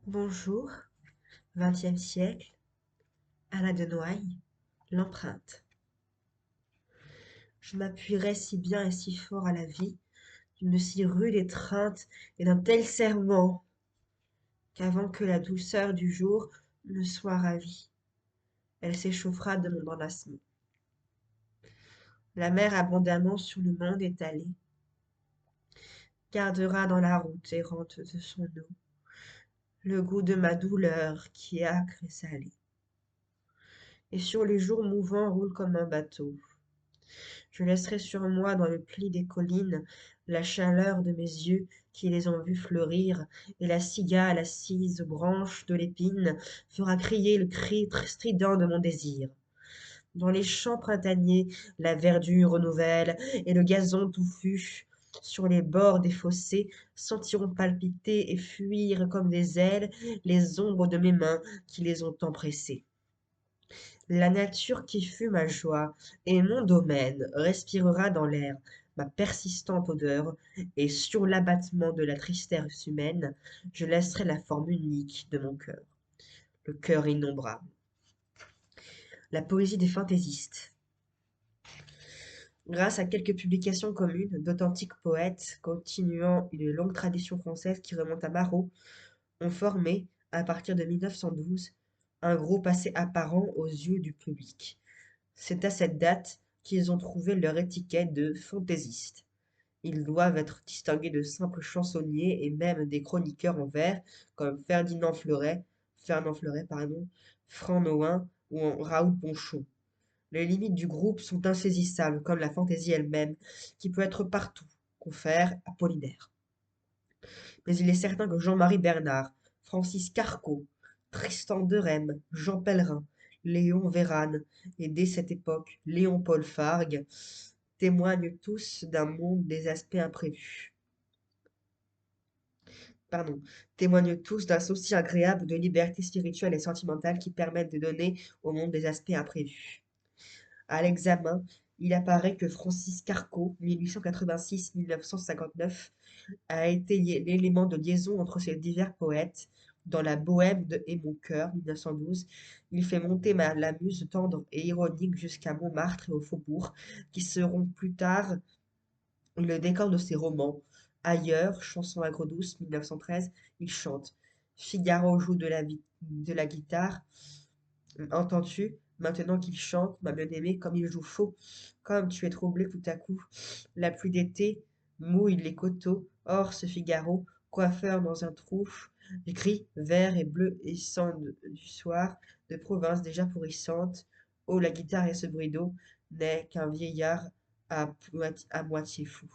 Bonjour, XXe siècle, Anna de Noailles, l'empreinte. Je m'appuierais si bien et si fort à la vie, d'une si rude étreinte et d'un tel serment, qu'avant que la douceur du jour ne soit ravie, elle s'échauffera de mon enlacement. La mer abondamment sur le monde étalée, gardera dans la route errante de son eau le goût de ma douleur qui est âcre et salée, et sur les jours mouvants roule comme un bateau. Je laisserai sur moi dans le pli des collines la chaleur de mes yeux qui les ont vus fleurir, et la cigale assise aux branches de l'épine fera crier le cri strident de mon désir. Dans les champs printaniers, la verdure renouvelle, et le gazon touffu sur les bords des fossés sentiront palpiter et fuir comme des ailes les ombres de mes mains qui les ont empressées. La nature qui fut ma joie et mon domaine respirera dans l'air ma persistante odeur, et sur l'abattement de la tristesse humaine, je laisserai la forme unique de mon cœur, le cœur innombrable. La poésie des fantaisistes. Grâce à quelques publications communes d'authentiques poètes continuant une longue tradition française qui remonte à Marot, ont formé, à partir de 1912, un groupe assez apparent aux yeux du public. C'est à cette date qu'ils ont trouvé leur étiquette de fantaisistes. Ils doivent être distingués de simples chansonniers et même des chroniqueurs en vers comme Fernand Fleuret, pardon, Franc Nohain ou Raoul Ponchon. Les limites du groupe sont insaisissables, comme la fantaisie elle-même, qui peut être partout, confère Apollinaire. Mais il est certain que Jean-Marie Bernard, Francis Carco, Tristan de Rème, Jean Pellerin, Léon Vérane et dès cette époque Léon-Paul Fargue témoignent tous d'un monde des aspects imprévus. Pardon, témoignent tous d'un souci agréable de liberté spirituelle et sentimentale qui permettent de donner au monde des aspects imprévus. À l'examen, il apparaît que Francis Carco, 1886-1959, a été l'élément de liaison entre ces divers poètes. Dans la Bohème de Et mon cœur, 1912, il fait monter la muse tendre et ironique jusqu'à Montmartre et au Faubourg, qui seront plus tard le décor de ses romans. Ailleurs, chanson agrodouce, 1913, il chante. Figaro joue de la guitare. Entends-tu, maintenant qu'il chante, ma bien-aimée, comme il joue faux, comme tu es troublé tout à coup. La pluie d'été mouille les coteaux. Or, ce Figaro, coiffeur dans un trou, gris, vert et bleu et sang du soir, de province déjà pourrissante. Oh, la guitare et ce bruit d'eau n'est qu'un vieillard à moitié fou.